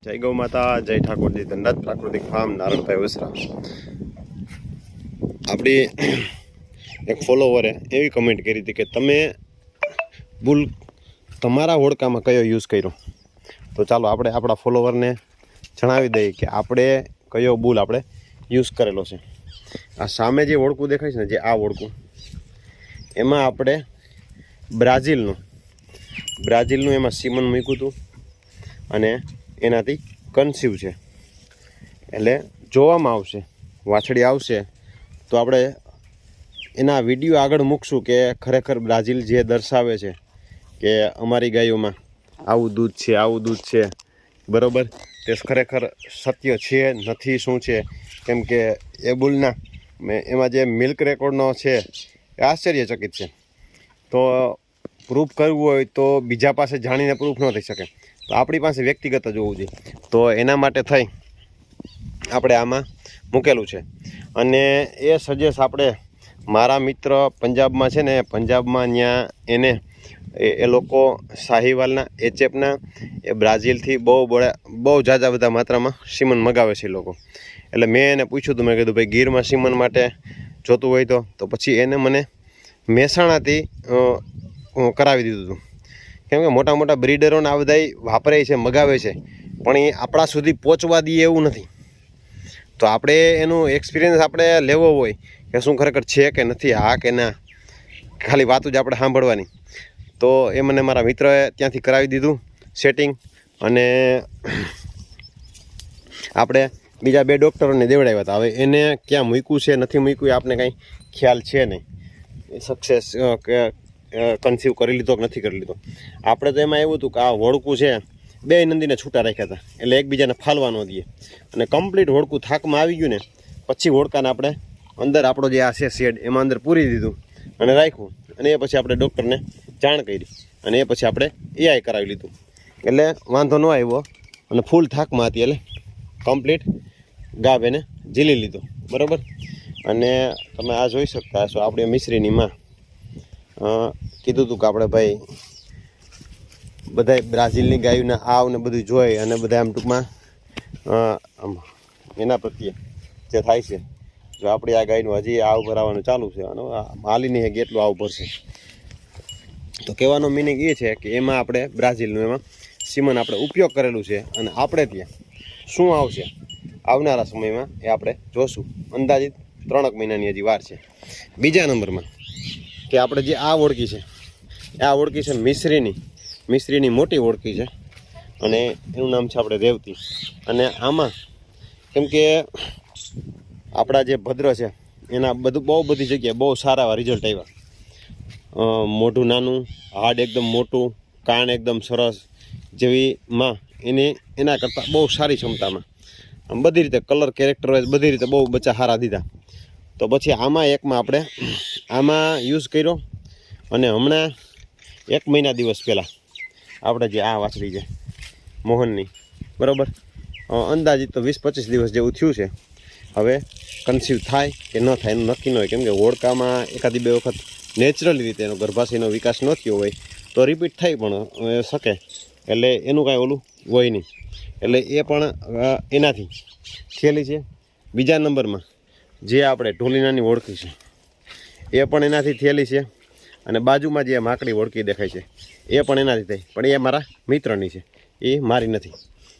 જય ગૌ માતા, જય ઠાકોરજી, દંડત પ્રાકૃતિક ફાર્મ, નારણભાઈ વસરા. આપણી એક ફોલોવરે એવી કમેન્ટ કરી હતી કે તમે બુલ તમારા હોડકામાં કયો યુઝ કર્યો. તો ચાલો આપણે આપણા ફોલોવરને જણાવી દઈએ કે આપણે કયો બુલ આપણે યુઝ કરેલો છે. આ સામે જે હોડકું દેખાય છે ને, જે આ હોડકું, એમાં આપણે બ્રાઝિલનું એમાં સીમન મૂક્યું હતું અને એનાથી કન્સીવ છે. એટલે જોવામાં આવશે, વાછડી આવશે તો આપણે એના વિડીયો આગળ મૂકશું કે ખરેખર બ્રાઝિલ જે દર્શાવે છે કે અમારી ગાયોમાં આવું દૂધ છે બરાબર, તે ખરેખર સત્ય છે નથી શું છે. કેમ કે એ બુલના એમાં જે મિલ્ક રેકોર્ડનો છે એ આશ્ચર્યચકિત છે. તો પ્રૂફ કરવું હોય તો બીજા પાસે જાણીને પ્રૂફ ન થઈ શકે, તો આપણી પાસે વ્યક્તિગત જ હોવું જોઈએ. તો એના માટે થઈ આપણે આમાં મૂકેલું છે. અને એ સજેસ્ટ આપણે મારા મિત્ર પંજાબમાં છે ને, પંજાબમાં ત્યાં એને એ લોકો સાહીવાલના એચએફના એ બ્રાઝિલથી બહુ ઝાઝા બધા માત્રામાં સીમન મગાવે છે એ લોકો. એટલે મેં એને પૂછ્યું હતું, મેં કીધું ભાઈ ગીરમાં સીમન માટે જોતું હોય તો પછી એને મને મહેસાણાથી કરાવી દીધું હતું. કેમ કે મોટા મોટા બ્રીડરોને આ બધા વાપરે છે, મગાવે છે, પણ એ આપણા સુધી પહોંચવા દઈએ એવું નથી. તો આપણે એનું એક્સપિરિયન્સ આપણે લેવો હોય કે શું ખરેખર છે કે નથી, હા કે ના, ખાલી વાતું જ આપણે સાંભળવાની. તો એ મને મારા મિત્રએ ત્યાંથી કરાવી દીધું સેટિંગ. અને આપણે બીજા 2 ડૉક્ટરોને દેવડાવ્યા હતા. હવે એને ક્યાં મૂક્યું છે નથી મૂક્યું એ આપણે કાંઈ ખ્યાલ છે નહીં, સક્સેસ કે કન્સીવ કરી લીધો કે નથી કરી લીધો. આપણે તો એમાં એવું હતું કે આ હોડકું છે 2 નંદીને છૂટા રાખ્યા હતા, એટલે એકબીજાને ફાલવા ન દઈએ. અને કમ્પ્લીટ હોડકું થાકમાં આવી ગયું ને પછી હોડકાને આપણે અંદર આપણો જે આ છે શેડ એમાં અંદર પૂરી દીધું અને રાખ્યું. અને એ પછી આપણે ડૉક્ટરને જાણ કરી અને એ પછી આપણે એઆઈ કરાવી લીધું. એટલે વાંધો ન આવ્યો અને ફૂલ થાકમાં હતી, એટલે કમ્પ્લીટ ગાભ એને ઝીલી લીધો બરાબર. અને તમે આ જોઈ શકતા હશો, આપણે મિશ્રીની માં કીધું હતું કે આપણે ભાઈ બધા બ્રાઝિલની ગાયોના આવ ને બધું જોઈ અને બધા આમ ટૂંકમાં એના પ્રત્યે જે થાય છે. જો આપણી આ ગાયનું હજી આવ ભરાવાનું ચાલુ છે અને હાલીની હે કેટલું આવ ભરશે. તો કહેવાનો મિનિંગ એ છે કે એમાં આપણે બ્રાઝિલનું એમાં સીમન આપણે ઉપયોગ કરેલું છે. અને આપણે ત્યાં શું આવશે આવનારા સમયમાં એ આપણે જોશું. અંદાજિત 3 મહિનાની હજી વાર છે. બીજા નંબરમાં કે આપણે જે આ ઓળખી છે, આ ઓળખી છે મિશ્રીની મોટી ઓળખી છે અને એનું નામ છે આપણે રેવતી. અને આમાં કેમ કે આપણા જે ભદ્ર છે એના બહુ બધી જગ્યાએ બહુ સારા એવા રિઝલ્ટ આવ્યા. મોઢું નાનું, હાડ એકદમ મોટું, કાન એકદમ સરસ જેવીમાં એના કરતાં બહુ સારી ક્ષમતામાં બધી રીતે કલર, કેરેક્ટર વાઇઝ બધી રીતે બહુ બચ્ચા સારા દીધા. તો પછી આમાં એકમાં આપણે આમાં યુઝ કર્યો. અને હમણાં 1 મહિના દિવસ પહેલાં આપણે જે આ વાછડી છે મોહનની બરાબર, અંદાજિત તો 20-25 દિવસ જેવું થયું છે. હવે કન્સીવ થાય કે ન થાય એનું નક્કી ન હોય. કેમ કે હોડકામાં 1-2 વખત નેચરલી રીતે એનો ગર્ભાશયનો વિકાસ ન થયો હોય તો રિપીટ થઈ પણ શકે, એટલે એનું કાંઈ ઓલું હોય નહીં. એટલે એ પણ એનાથી થયેલી છે. બીજા નંબરમાં જે આપણે ઢોલીનાની ઓળખી છે એ પણ એનાથી થયેલી છે. અને બાજુમાં જે માકડી ઓળખી દેખાય છે એ પણ એનાથી થઈ, પણ એ મારા મિત્રની છે, એ મારી નથી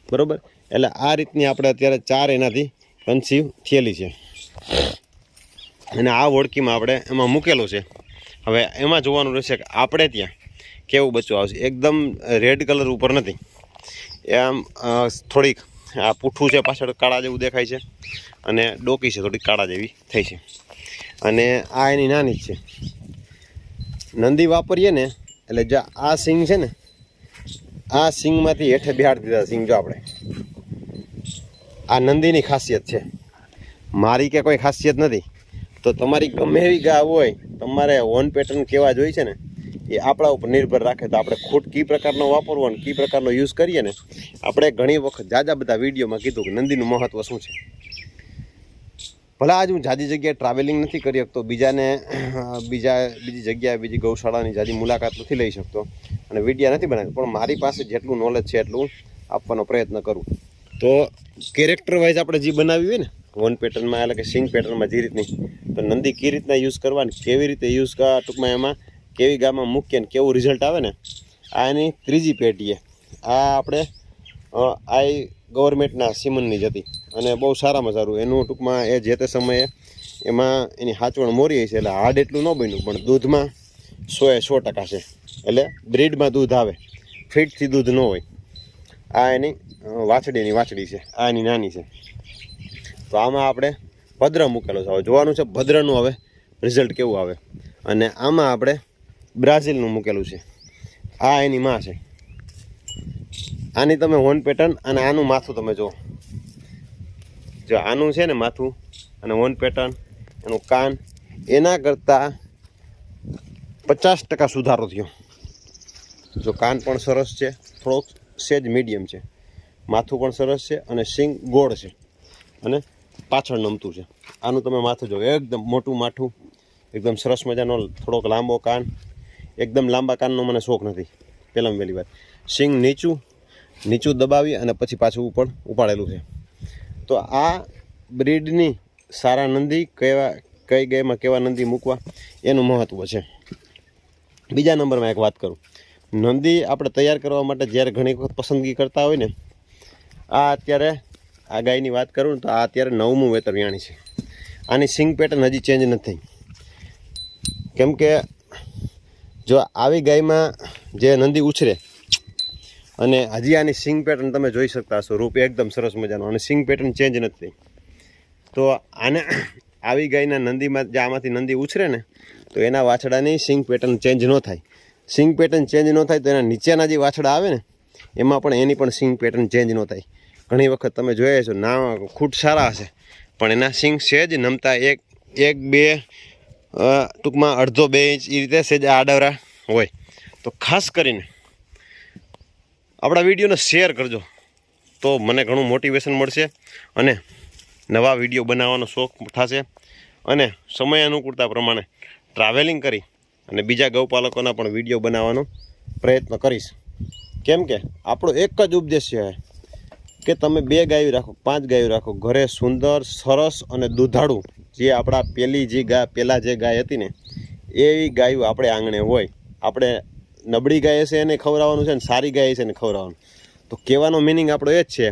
બરાબર. એટલે આ રીતની આપણે અત્યારે 4 એનાથી કન્સીવ થયેલી છે. અને આ ઓળખીમાં આપણે એમાં મૂકેલું છે. હવે એમાં જોવાનું રહેશે કે આપણે ત્યાં કેવું બચ્ચું આવશે. એકદમ રેડ કલર ઉપર નથી, એમ થોડીક આ પૂઠું છે પાછળ કાળા જેવું દેખાય છે અને ડોકી છે થોડીક કાળા જેવી થઈ છે. અને આ એની નાની જ છે. નંદી વાપરીએ ને એટલે જો આ સિંગ છે ને, આ સિંગમાંથી હેઠે બિહાડી દીધા સિંગ. જો આપણે આ નંદીની ખાસિયત છે, મારી કે કોઈ ખાસિયત નથી. તો તમારી ગમે એવી ગા હોય, તમારે હોર્ન પેટર્ન કેવા જોઈએ છે ને એ આપણા ઉપર નિર્ભર રાખે. તો આપણે ખૂટ કી પ્રકારનો વાપરવો અને કી પ્રકારનો યુઝ કરીએ ને, આપણે ઘણી વખત જાજા બધા વિડીયોમાં કીધું કે નંદીનું મહત્ત્વ શું છે. ભલે આજ હું જાજી જગ્યાએ ટ્રાવેલિંગ નથી કરી શકતો, બીજી જગ્યાએ બીજી ગૌશાળાની જાજી મુલાકાત નથી લઈ શકતો અને વિડીયો નથી બનાવતો, પણ મારી પાસે જેટલું નોલેજ છે એટલું આપવાનો પ્રયત્ન કરું. તો કેરેક્ટર વાઇઝ આપણે જે બનાવી હોય ને વન પેટર્નમાં એટલે કે સિંગ પેટર્નમાં જે રીતની, તો નંદી કઈ રીતના યુઝ કરવાની, કેવી રીતે યુઝ કરવા, ટૂંકમાં એમાં કેવી ગામમાં મૂકીએ ને કેવું રિઝલ્ટ આવે ને, આ એની ત્રીજી પેઢીએ. આ આપણે આઈ ગવર્મેન્ટના સિમનની જ હતી અને બહુ સારામાં સારું એનું ટૂંકમાં એ જે તે સમયે એમાં એની હાચવણ મોરી છે, એટલે હાર્ડ એટલું ન બન્યું, પણ દૂધમાં 100% છે. એટલે બ્રીડમાં દૂધ આવે, ફીટથી દૂધ ન હોય. આ એની વાછડી છે, આ એની નાની છે. તો આમાં આપણે ભદ્ર મૂકેલો છે. હવે જોવાનું છે ભદ્રનું હવે રિઝલ્ટ કેવું આવે. અને આમાં આપણે બ્રાઝિલનું મૂકેલું છે. આ એની માં છે. આની તમે હોર્ન પેટર્ન અને આનું માથું તમે જુઓ, જો આનું છે ને માથું અને હોર્ન પેટર્ન, એનું કાન, એના કરતાં 50% સુધારો થયો. જો કાન પણ સરસ છે, થોડોક સેજ મીડિયમ છે, માથું પણ સરસ છે અને સિંગ ગોળ છે અને પાછળ નમતું છે. આનું તમે માથું જો, એકદમ મોટું માથું, એકદમ સરસ મજાનો થોડોક લાંબો કાન. એકદમ લાંબા કાનનો મને શોખ નથી, પહેલાં પહેલી વાત. સિંગ નીચું દબાવી અને પછી પાછું ઉપર ઉપાડેલું છે. તો આ બ્રીડની સારા નંદી કઈ ગાયમાં કેવા નંદી મૂકવા એનું મહત્ત્વ છે. બીજા નંબરમાં એક વાત કરું, નંદી આપણે તૈયાર કરવા માટે જ્યારે ઘણી વખત પસંદગી કરતા હોય ને, આ અત્યારે આ ગાયની વાત કરું ને તો આ અત્યારે 9મું વેતર વ્યાણી છે. આની સિંગ પેટર્ન હજી ચેન્જ નથી થઈ. કેમ કે જો આવી ગાયમાં જે નંદી ઉછરે અને હજી આની સિંગ પેટર્ન તમે જોઈ શકતા હશો, રૂપ એકદમ સરસ મજાનો, અને સિંગ પેટર્ન ચેન્જ નથી થઈ. તો આને આવી ગાયના નંદીમાં જે આમાંથી નંદી ઉછરે ને, તો એના વાછડાની સિંગ પેટર્ન ચેન્જ ન થાય. સિંગ પેટર્ન ચેન્જ ન થાય તો એના નીચેના જે વાછડા આવે ને એમાં પણ એની પણ સિંગ પેટર્ન ચેન્જ ન થાય. ઘણી વખત તમે જોયા છો ના ખૂટ સારા હશે પણ એના સિંગ સેજ નમતા 1-2 ટૂંકમાં 1.5-2 ઇંચ એ રીતે સેજ આડાવરા હોય. તો ખાસ કરીને આપણા વિડીયોને શેર કરજો તો મને ઘણું મોટિવેશન મળશે અને નવા વિડીયો બનાવવાનો શોખ થશે. અને સમય અનુકૂળતા પ્રમાણે ટ્રાવેલિંગ કરી અને બીજા ગૌપાલકોના પણ વિડીયો બનાવવાનો પ્રયત્ન કરીશ. કેમ કે આપણો એક જ ઉદ્દેશ્ય છે કે તમે 2 ગાયો રાખો, 5 ગાયો રાખો, ઘરે સુંદર સરસ અને દૂધાળું જે આપણા પહેલાં જે ગાય હતી ને એવી ગાયો આપણે આંગણે હોય. આપણે નબળી ગાય છે એને ખવડાવવાનું છે ને સારી ગાય છે એને ખવડાવવાનું. તો કહેવાનો મિનિંગ આપણો એ જ છે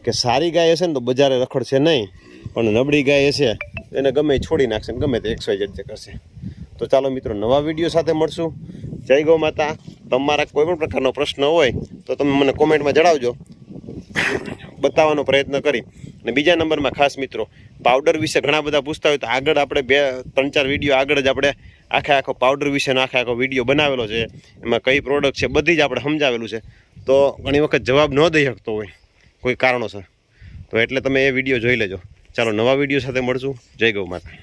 કે સારી ગાય હશે ને તો બજારે રખડશે નહીં, પણ નબળી ગાય હશે એને ગમે એ છોડી નાખશે ને ગમે તે XYZ કરશે. તો ચાલો મિત્રો, નવા વિડીયો સાથે મળશું. જય ગૌ માતા. તમારા કોઈ પણ પ્રકારનો પ્રશ્ન હોય તો તમે મને કોમેન્ટમાં જણાવજો, બતાવવાનો પ્રયત્ન કરી. અને બીજા નંબરમાં ખાસ મિત્રો, પાવડર વિશે ઘણા બધા પૂછતા હોય તો આગળ આપણે 2-3-4 વિડીયો આગળ જ આપણે આખો પાવડર વિશેનો આખો વિડીયો બનાવેલો છે. એમાં કઈ પ્રોડક્ટ છે બધી જ આપણે સમજાવેલું છે. તો ઘણી વખત જવાબ ન દઈ શકતો હોય કોઈ કારણોસર, તો એટલે તમે એ વિડીયો જોઈ લેજો. ચાલો નવા વિડીયો સાથે મળશું. જય ગૌ માતા.